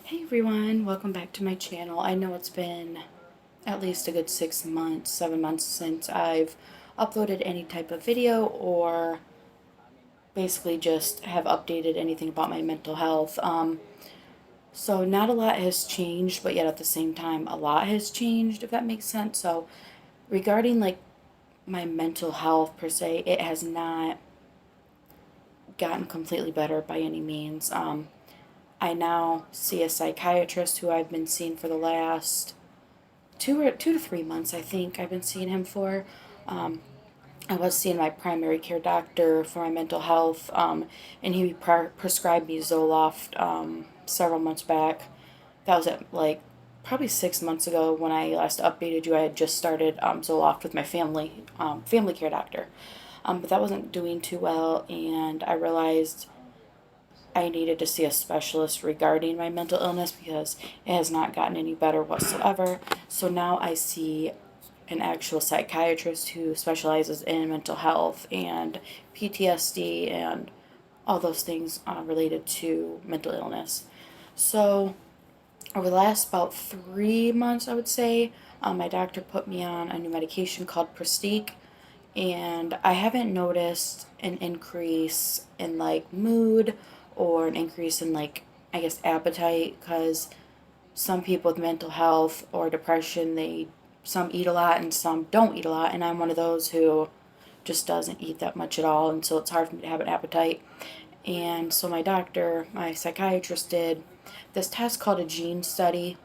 Hey everyone, welcome back to my channel. I know it's been at least a good 6 months, 7 months since I've uploaded any type of video or basically just have updated anything about my mental health. So not a lot has changed, but yet at the same time a lot has changed, if that makes sense. So regarding like my mental health per se, it has not gotten completely better by any means. I now see a psychiatrist who I've been seeing for the last 2 to 3 months. I think I've been seeing him for. Um, I was seeing my primary care doctor for my mental health, and he prescribed me Zoloft several months back. That was at like probably 6 months ago when I last updated you. I had just started Zoloft with my family care doctor, but that wasn't doing too well, and I realized I needed to see a specialist regarding my mental illness because it has not gotten any better whatsoever. So now I see an actual psychiatrist who specializes in mental health and PTSD and all those things related to mental illness. So over the last about 3 months, I would say, my doctor put me on a new medication called Prestique, and I haven't noticed an increase in like mood or an increase in like I guess appetite because some people with mental health or depression they some eat a lot and some don't eat a lot, and I'm one of those who just doesn't eat that much at all, and so it's hard for me to have an appetite. And so my psychiatrist did this test called a gene study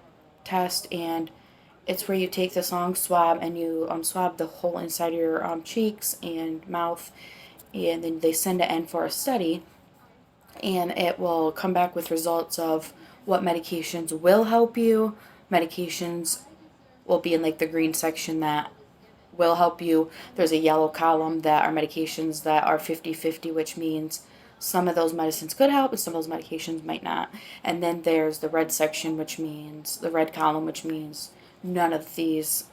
test, and it's where you take this long swab and you swab the whole inside of your cheeks and mouth, and then they send it in for a study, and it will come back with results of what medications will help you. Medications will be in like the green section that will help you. There's a yellow column that are medications that are 50-50, which means some of those medicines could help and some of those medications might not. And then there's the red section, which means the red column, which means none of these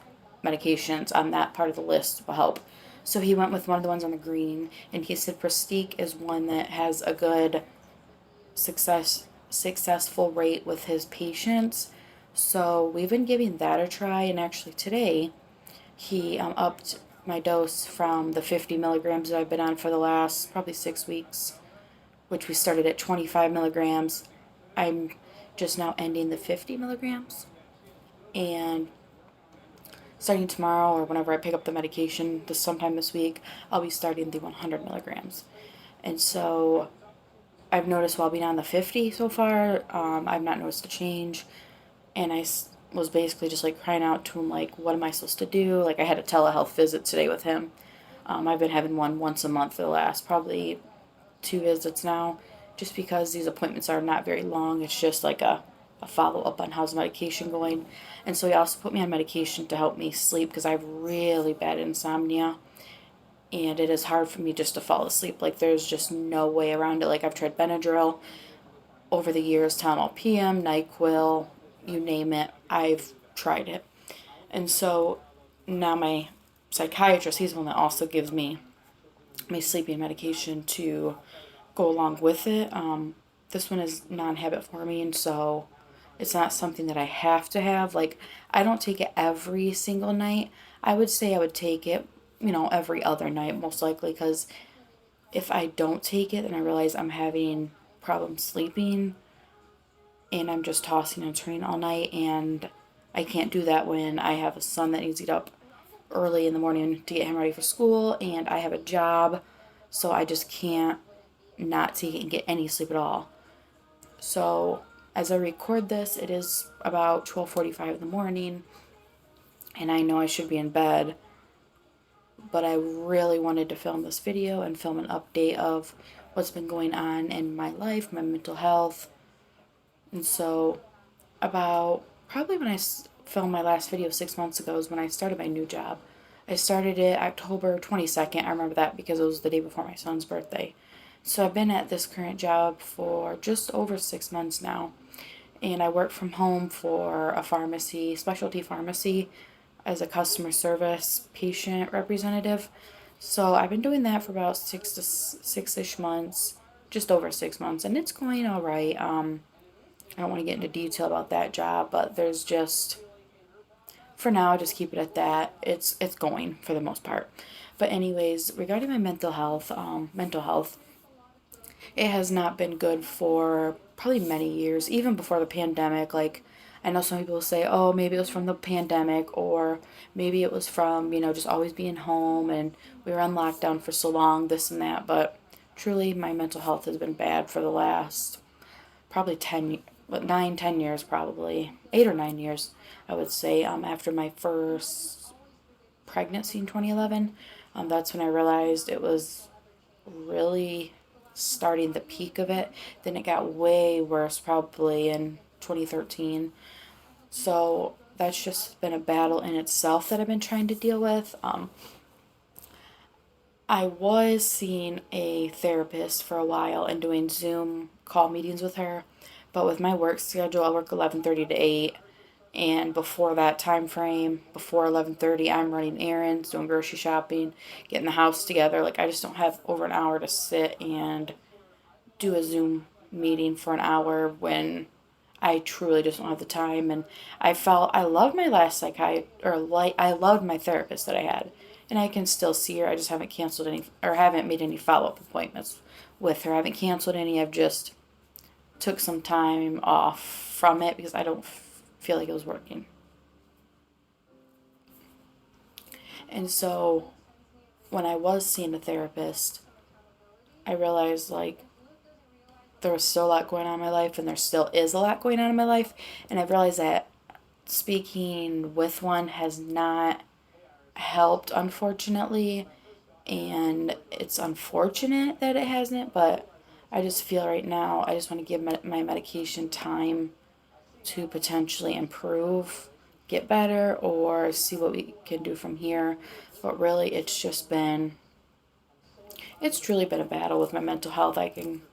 medications on that part of the list will help. So he went with one of the ones on the green, and he said Prestique is one that has a good successful rate with his patients. So we've been giving that a try, and actually today he upped my dose from the 50 milligrams that I've been on for the last probably 6 weeks, which we started at 25 milligrams. I'm just now ending the 50 milligrams, and starting tomorrow or whenever I pick up the medication this sometime this week, I'll be starting the 100 milligrams. And so I've noticed while being on the 50 so far, I've not noticed a change. And was basically just like crying out to him, like, what am I supposed to do? Like, I had a telehealth visit today with him. I've been having one once a month for the last probably 2 visits now, just because these appointments are not very long. It's just like a follow up on how's the medication going. And so he also put me on medication to help me sleep because I have really bad insomnia. And it is hard for me just to fall asleep. Like, there's just no way around it. Like, I've tried Benadryl over the years, Tylenol PM, NyQuil, you name it, I've tried it. And so now my psychiatrist, he's the one that also gives me my sleeping medication to go along with it. This one is non-habit forming, so it's not something that I have to have. Like, I don't take it every single night. I would say I would take it, every other night, most likely, because if I don't take it, then I realize I'm having problems sleeping and I'm just tossing and turning all night, and I can't do that when I have a son that needs to get up early in the morning to get him ready for school, and I have a job, so I just can't not take it and get any sleep at all. So as I record this, it is about 12:45 in the morning, and I know I should be in bed, but I really wanted to film this video and film an update of what's been going on in my life, my mental health. And so about probably when I filmed my last video 6 months ago is when I started my new job. I started it October 22nd. I remember that because it was the day before my son's birthday. So I've been at this current job for just over 6 months now. And I work from home for a pharmacy, specialty pharmacy, as a customer service patient representative. So I've been doing that for about 6-ish months, just over 6 months, and it's going all right. I don't want to get into detail about that job, but there's just, for now, just keep it at that. It's going for the most part. But anyways, regarding my mental health, it has not been good for probably many years, even before the pandemic. Like, I know some people say, oh, maybe it was from the pandemic, or maybe it was from, just always being home and we were on lockdown for so long, this and that. But truly, my mental health has been bad for the last probably 10 years, probably 8 or 9 years, I would say. After my first pregnancy in 2011, that's when I realized it was really starting the peak of it. Then it got way worse probably in 2013. So that's just been a battle in itself that I've been trying to deal with. I was seeing a therapist for a while and doing Zoom call meetings with her, but with my work schedule, I work 11:30 to 8, and before that time frame, before 11:30, I'm running errands, doing grocery shopping, getting the house together. Like, I just don't have over an hour to sit and do a Zoom meeting for an hour when I truly just don't have the time. And I felt I loved my last I loved my therapist that I had, and I can still see her. I just haven't canceled any or haven't made any follow up appointments with her. I haven't canceled any. I've just took some time off from it because I don't feel like it was working. And so when I was seeing a therapist, I realized like there was still a lot going on in my life, and there still is a lot going on in my life. And I've realized that speaking with one has not helped, unfortunately. And it's unfortunate that it hasn't, but I just feel right now I just want to give my medication time to potentially improve, get better, or see what we can do from here. But really, it's truly been a battle with my mental health. I can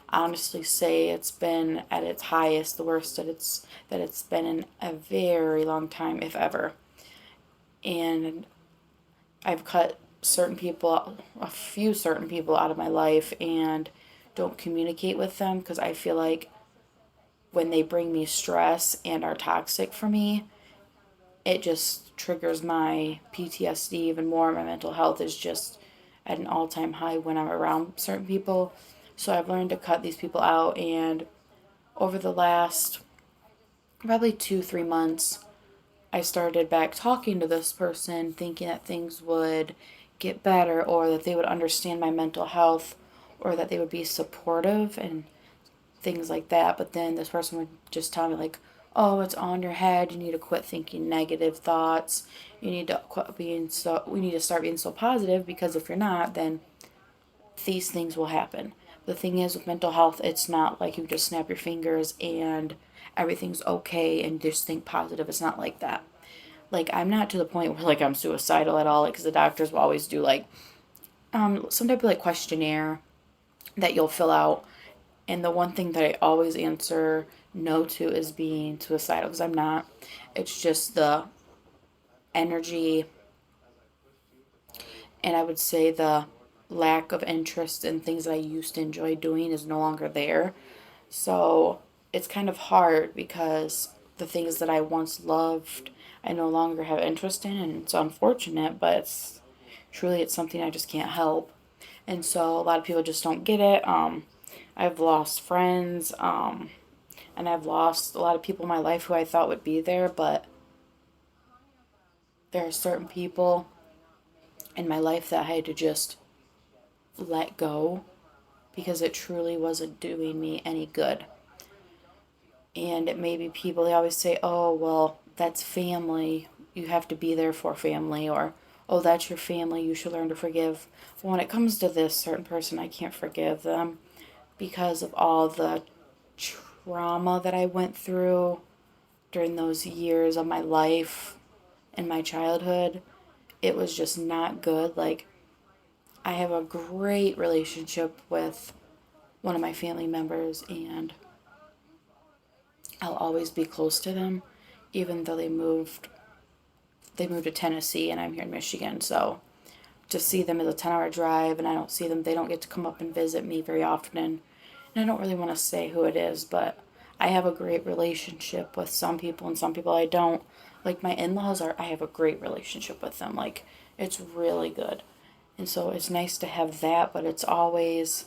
honestly say it's been at its highest, the worst that it's been in a very long time, if ever. And I've cut a few certain people out of my life, and don't communicate with them because I feel like when they bring me stress and are toxic for me, it just triggers my PTSD even more. My mental health is just at an all time high when I'm around certain people. So I've learned to cut these people out, and over the last probably 2, 3 months, I started back talking to this person, thinking that things would get better or that they would understand my mental health or that they would be supportive and things like that. But then this person would just tell me, like, oh, it's on your head. You need to quit thinking negative thoughts. You need to quit being so, we need to start being so positive because if you're not, then these things will happen. The thing is, with mental health, it's not like you just snap your fingers and everything's okay and just think positive. It's not like that. Like, I'm not to the point where like I'm suicidal at all. Like, because the doctors will always do like some type of like questionnaire that you'll fill out, and the one thing that I always answer no to is being suicidal because I'm not. It's just the energy, and I would say the lack of interest in things that I used to enjoy doing is no longer there. So it's kind of hard because the things that I once loved, I no longer have interest in, and it's unfortunate, but it's something I just can't help. And so a lot of people just don't get it. I've lost friends, and I've lost a lot of people in my life who I thought would be there, but there are certain people in my life that I had to just let go because it truly wasn't doing me any good. And it may be people, they always say, oh, well, that's family. You have to be there for family. Or, oh, that's your family. You should learn to forgive. But when it comes to this certain person, I can't forgive them because of all the trauma that I went through during those years of my life in my childhood. It was just not good. Like, I have a great relationship with one of my family members, and I'll always be close to them, even though they moved to Tennessee and I'm here in Michigan. So to see them is a 10-hour drive, and I don't see them. They don't get to come up and visit me very often. And I don't really want to say who it is, but I have a great relationship with some people and some people I don't. Like my in-laws I have a great relationship with them. Like it's really good. And so it's nice to have that, but it's always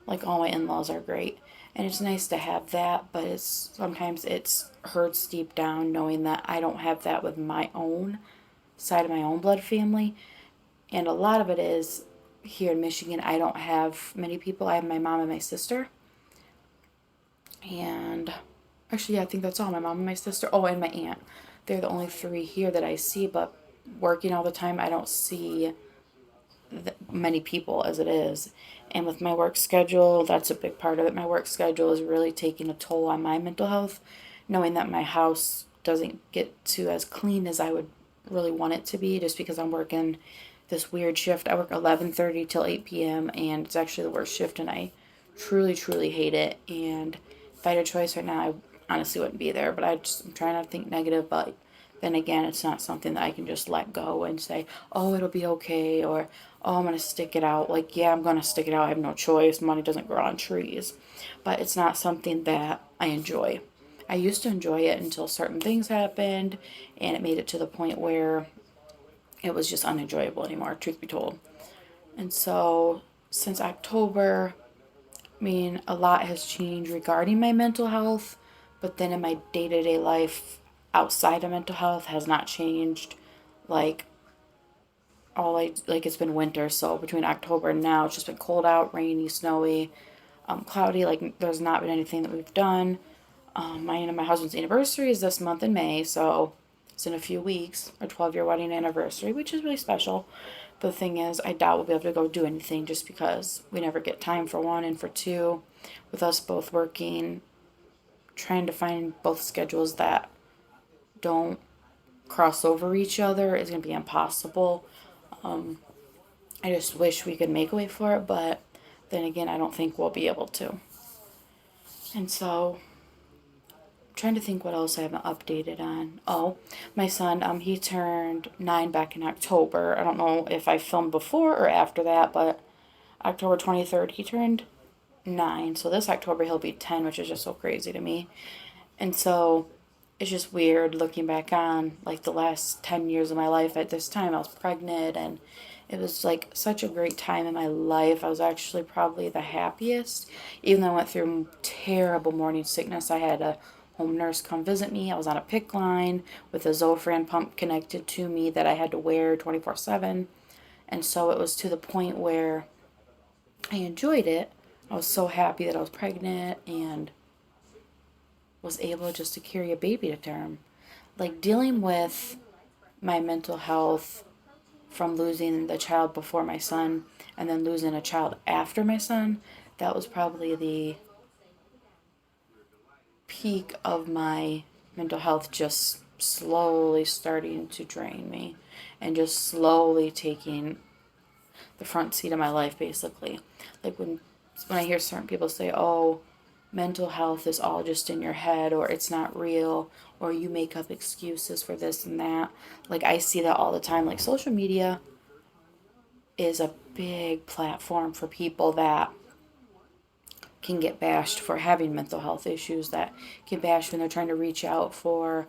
like all my in-laws are great. And it's nice to have that, but it's sometimes it's hurts deep down knowing that I don't have that with my own side of my own blood family. And a lot of it is here in Michigan, I don't have many people. I have my mom and my sister. And actually, yeah, I think that's all. My mom and my sister. Oh, and my aunt. They're the only three here that I see, but working all the time, I don't see many people as it is. And with my work schedule, that's a big part of it. My work schedule is really taking a toll on my mental health, knowing that my house doesn't get to as clean as I would really want it to be just because I'm working this weird shift. I work 11:30 till 8 p.m. and it's actually the worst shift and I truly truly hate it. And if I had a choice right now, I honestly wouldn't be there, but I'm trying not to think negative, but then again, it's not something that I can just let go and say, "Oh, it'll be okay," or "Oh, I'm going to stick it out." Like, yeah, I'm going to stick it out. I have no choice. Money doesn't grow on trees. But it's not something that I enjoy. I used to enjoy it until certain things happened, and it made it to the point where it was just unenjoyable anymore, truth be told. And so, since October, I mean, a lot has changed regarding my mental health, but then in my day to day life outside of mental health has not changed. Like, like it's been winter, so between October and now, it's just been cold out, rainy, snowy, cloudy. Like, there's not been anything that we've done. My husband's anniversary is this month in May, so it's in a few weeks, our 12-year wedding anniversary, which is really special. But the thing is, I doubt we'll be able to go do anything just because we never get time for one, and for two, with us both working, trying to find both schedules that don't cross over each other is going to be impossible. I just wish we could make a way for it, but then again, I don't think we'll be able to. And so, I'm trying to think what else I haven't updated on. Oh, my son, he turned 9 back in October. I don't know if I filmed before or after that, but October 23rd, he turned 9. So this October, he'll be 10, which is just so crazy to me. And so, it's just weird looking back on like the last 10 years of my life. At this time, I was pregnant and it was like such a great time in my life. I was actually probably the happiest. Even though I went through terrible morning sickness, I had a home nurse come visit me. I was on a PICC line with a Zofran pump connected to me that I had to wear 24/7. And so it was to the point where I enjoyed it. I was so happy that I was pregnant and was able just to carry a baby to term. Like dealing with my mental health from losing the child before my son and then losing a child after my son, that was probably the peak of my mental health just slowly starting to drain me and just slowly taking the front seat of my life basically. Like when I hear certain people say, "Oh, mental health is all just in your head or it's not real or you make up excuses for this and that." Like I see that all the time. Like social media is a big platform for people that can get bashed for having mental health issues, that get bashed when they're trying to reach out for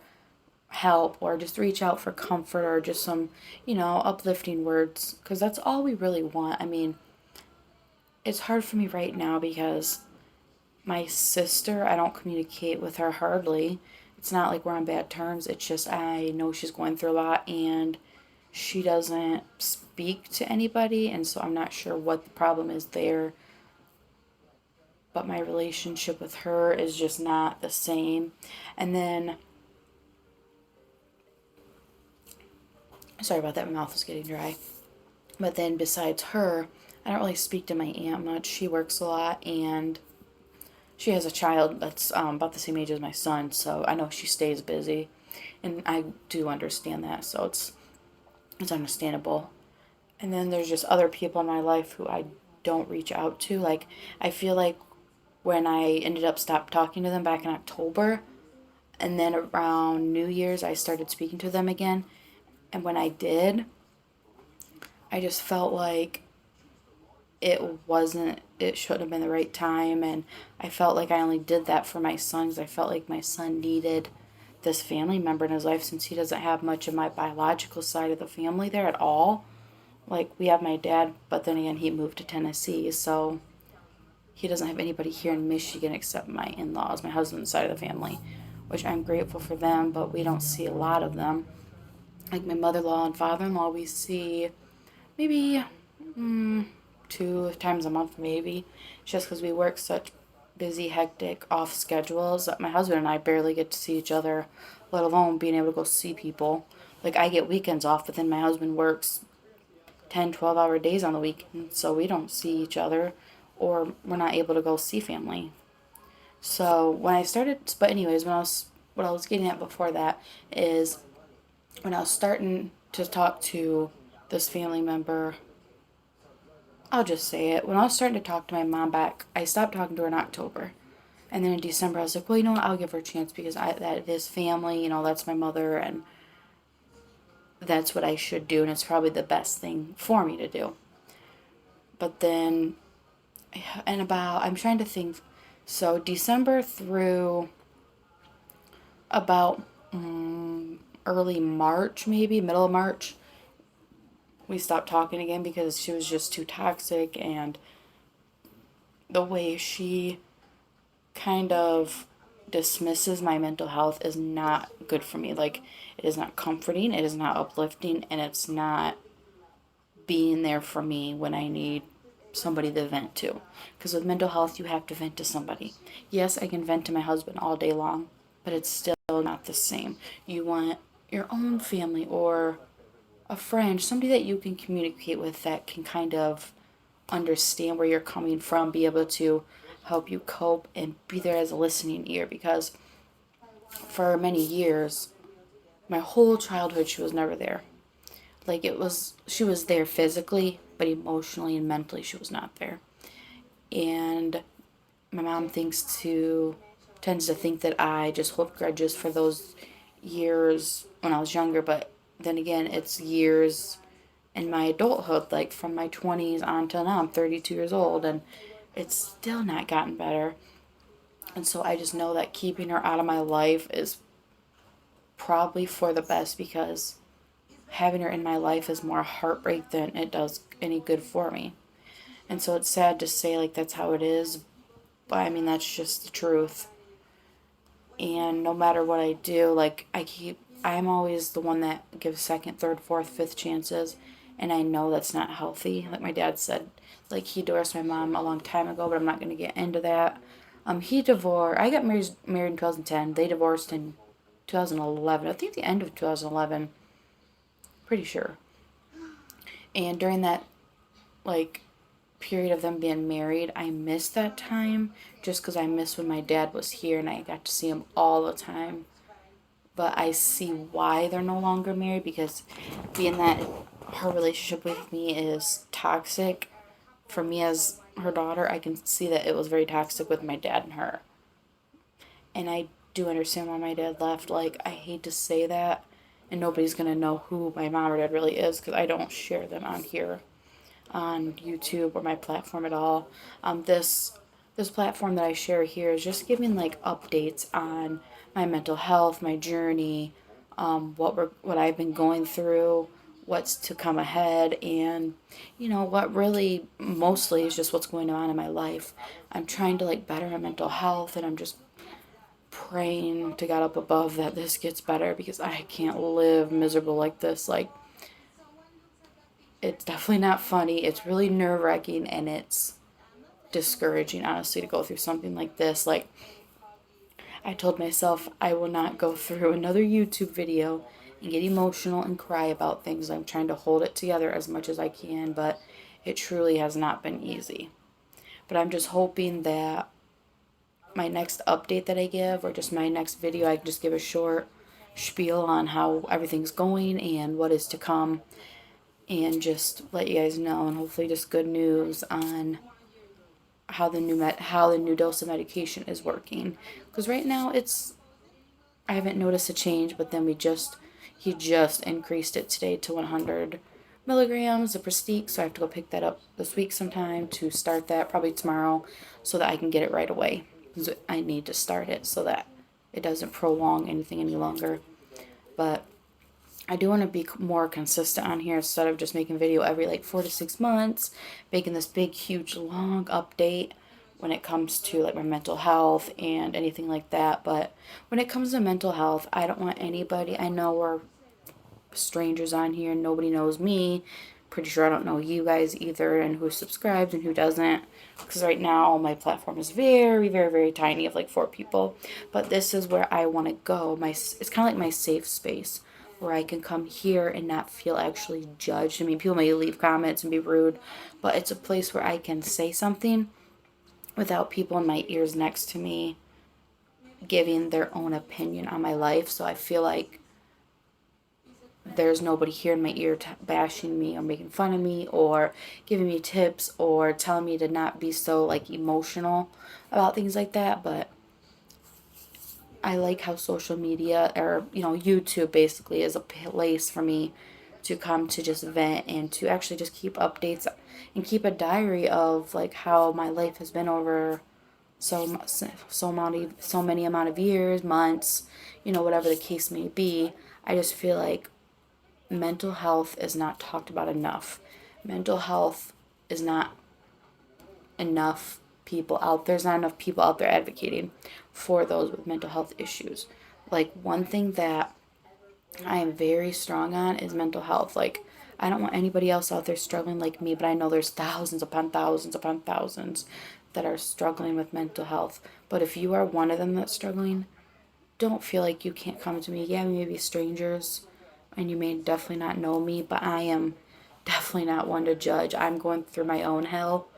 help or just reach out for comfort or just some, uplifting words because that's all we really want. I mean, it's hard for me right now because my sister, I don't communicate with her hardly. It's not like we're on bad terms. It's just I know she's going through a lot and she doesn't speak to anybody, and so I'm not sure what the problem is there. But my relationship with her is just not the same. And then, sorry about that, my mouth was getting dry. But then, besides her, I don't really speak to my aunt much. She works a lot and she has a child that's about the same age as my son, so I know she stays busy. And I do understand that, so it's understandable. And then there's just other people in my life who I don't reach out to. Like, I feel like when I ended up stopped talking to them back in October, and then around New Year's, I started speaking to them again. And when I did, I just felt like it shouldn't have been the right time. And I felt like I only did that for my son because I felt like my son needed this family member in his life since he doesn't have much of my biological side of the family there at all. Like, we have my dad, but then again, he moved to Tennessee, so he doesn't have anybody here in Michigan except my in laws, my husband's side of the family, which I'm grateful for them, but we don't see a lot of them. Like, my mother in law and father in law, we see maybe 2 times a month, maybe, just because we work such busy, hectic, off schedules that my husband and I barely get to see each other, let alone being able to go see people. Like, I get weekends off, but then my husband works 10, 12-hour days on the weekend, so we don't see each other, or we're not able to go see family. So when I started, but anyways, what I was getting at before that is when I was starting to talk to this family member, I'll just say it. When I was starting to talk to my mom back, I stopped talking to her in October. And then in December, I was like, well, you know what? I'll give her a chance because that is family, that's my mother, and that's what I should do, and it's probably the best thing for me to do. But then, I'm trying to think, so December through about early March, maybe, middle of March, we stopped talking again because she was just too toxic, and the way she kind of dismisses my mental health is not good for me. Like, it is not comforting, it is not uplifting, and it's not being there for me when I need somebody to vent to. Because with mental health, you have to vent to somebody. Yes, I can vent to my husband all day long, but it's still not the same. You want your own family or a friend, somebody that you can communicate with that can kind of understand where you're coming from, be able to help you cope and be there as a listening ear. Because for many years, my whole childhood, she was never there. Like, she was there physically, but emotionally and mentally, she was not there. And my mom tends to think that I just hold grudges for those years when I was younger, but then again, it's years in my adulthood, like from my 20s on till now. I'm 32 years old, and it's still not gotten better. And so I just know that keeping her out of my life is probably for the best, because having her in my life is more heartbreak than it does any good for me. And so it's sad to say, like, that's how it is, but I mean, that's just the truth. And no matter what I do, like, I'm always the one that gives second, third, fourth, fifth chances, and I know that's not healthy. Like my dad said, like, he divorced my mom a long time ago, but I'm not going to get into that. I got married in 2010. They divorced in 2011. I think the end of 2011. Pretty sure. And during that, like, period of them being married, I missed that time just because I missed when my dad was here and I got to see him all the time. But I see why they're no longer married, because being that her relationship with me is toxic, for me as her daughter, I can see that it was very toxic with my dad and her. And I do understand why my dad left. Like, I hate to say that, and nobody's gonna know who my mom or dad really is because I don't share them on here, on YouTube or my platform at all. This platform that I share here is just giving like updates on my mental health, my journey, what I've been going through, what's to come ahead, and what really mostly is just what's going on in my life. I'm trying to like better my mental health, and I'm just praying to God up above that this gets better, because I can't live miserable like this. Like, it's definitely not funny. It's really nerve-wracking, and it's discouraging, honestly, to go through something like this. Like, I told myself I will not go through another YouTube video and get emotional and cry about things. I'm trying to hold it together as much as I can, but it truly has not been easy. But I'm just hoping that my next update that I give, or just my next video, I can just give a short spiel on how everything's going and what is to come, and just let you guys know, and hopefully just good news on how the new dose of medication is working. Because right now I haven't noticed a change, but then he just increased it today to 100 milligrams of Prestige, so I have to go pick that up this week sometime to start that, probably tomorrow, so that I can get it right away. I need to start it so that it doesn't prolong anything any longer. But I do want to be more consistent on here instead of just making video every like 4 to 6 months, making this big, huge, long update when it comes to like my mental health and anything like that. But when it comes to mental health, I don't want anybody, I know we're strangers on here, nobody knows me. Pretty sure I don't know you guys either, and who subscribes and who doesn't, because right now my platform is very, very, very tiny, of like 4 people. But this is where I want to go. It's kind of like my safe space where I can come here and not feel actually judged. I mean, people may leave comments and be rude, but it's a place where I can say something without people in my ears next to me giving their own opinion on my life. So I feel like there's nobody here in my ear bashing me or making fun of me or giving me tips or telling me to not be so like emotional about things like that. But I like how social media, or YouTube basically, is a place for me to come to just vent and to actually just keep updates and keep a diary of like how my life has been over so many amount of years, months, whatever the case may be. I just feel like mental health is not talked about enough. Mental health is not enough people out there's not enough people out there advocating for those with mental health issues. Like, one thing that I am very strong on is mental health. Like, I don't want anybody else out there struggling like me, but I know there's thousands upon thousands upon thousands that are struggling with mental health. But if you are one of them that's struggling, don't feel like you can't come to me. Yeah, we may be strangers and you may definitely not know me, but I am definitely not one to judge. I'm going through my own hell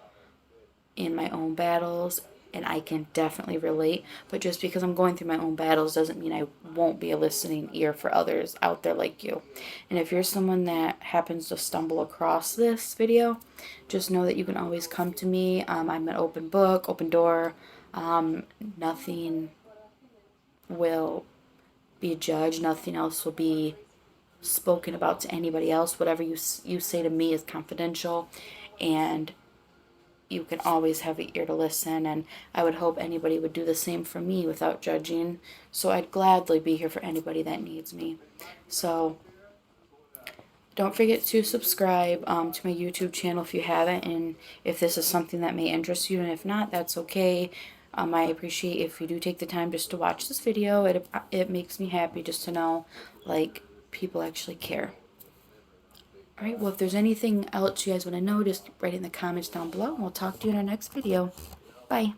in my own battles, and I can definitely relate. But just because I'm going through my own battles doesn't mean I won't be a listening ear for others out there like you. And if you're someone that happens to stumble across this video, just know that you can always come to me. I'm an open book, open door. Nothing will be judged. Nothing else will be spoken about to anybody else. Whatever you say to me is confidential, and you can always have an ear to listen, and I would hope anybody would do the same for me without judging. So I'd gladly be here for anybody that needs me. So don't forget to subscribe to my YouTube channel if you haven't, and if this is something that may interest you, and if not, that's okay. I appreciate if you do take the time just to watch this video. It makes me happy just to know, like, people actually care. Alright, well, if there's anything else you guys want to know, just write it in the comments down below, and we'll talk to you in our next video. Bye.